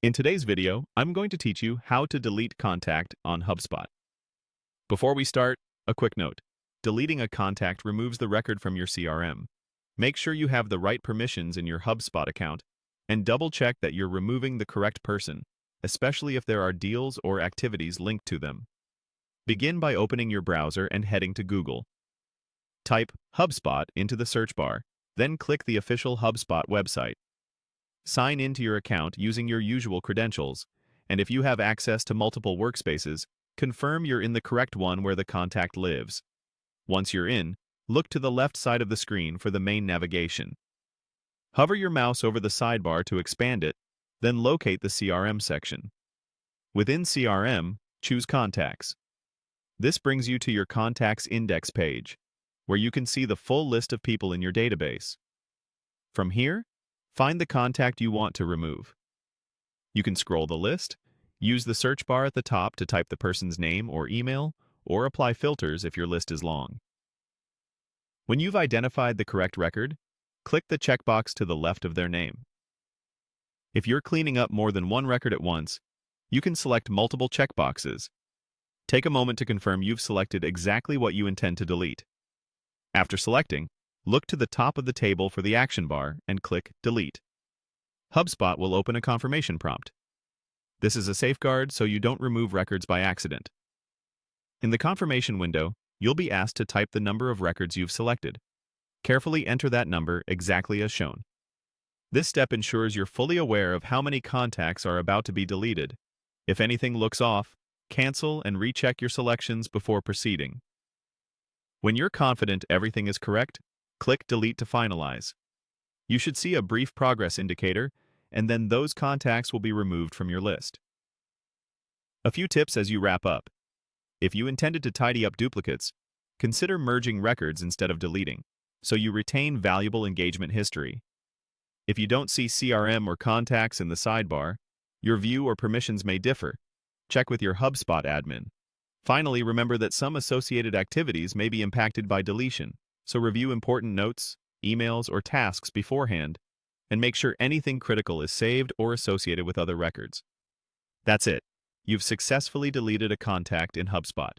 In today's video, I'm going to teach you how to delete contact on Hubspot. Before we start, a quick note. Deleting a contact removes the record from your CRM. Make sure you have the right permissions in your Hubspot account, and double-check that you're removing the correct person, especially if there are deals or activities linked to them. Begin by opening your browser and heading to Google. Type HubSpot into the search bar, then click the official HubSpot website. Sign into your account using your usual credentials, and if you have access to multiple workspaces, confirm you're in the correct one where the contact lives. Once you're in, look to the left side of the screen for the main navigation. Hover your mouse over the sidebar to expand it, then locate the CRM section. Within CRM, choose Contacts. This brings you to your Contacts Index page, where you can see the full list of people in your database. From here, find the contact you want to remove. You can scroll the list, use the search bar at the top to type the person's name or email, or apply filters if your list is long. When you've identified the correct record, click the checkbox to the left of their name. If you're cleaning up more than one record at once, you can select multiple checkboxes. Take a moment to confirm you've selected exactly what you intend to delete. After selecting, look to the top of the table for the action bar and click Delete. HubSpot will open a confirmation prompt. This is a safeguard so you don't remove records by accident. In the confirmation window, you'll be asked to type the number of records you've selected. Carefully enter that number exactly as shown. This step ensures you're fully aware of how many contacts are about to be deleted. If anything looks off, cancel and recheck your selections before proceeding. When you're confident everything is correct, click Delete to finalize. You should see a brief progress indicator, and then those contacts will be removed from your list. A few tips as you wrap up. If you intended to tidy up duplicates, consider merging records instead of deleting, so you retain valuable engagement history. If you don't see CRM or contacts in the sidebar, your view or permissions may differ. Check with your HubSpot admin. Finally, remember that some associated activities may be impacted by deletion, so review important notes, emails, or tasks beforehand, and make sure anything critical is saved or associated with other records. That's it. You've successfully deleted a contact in HubSpot.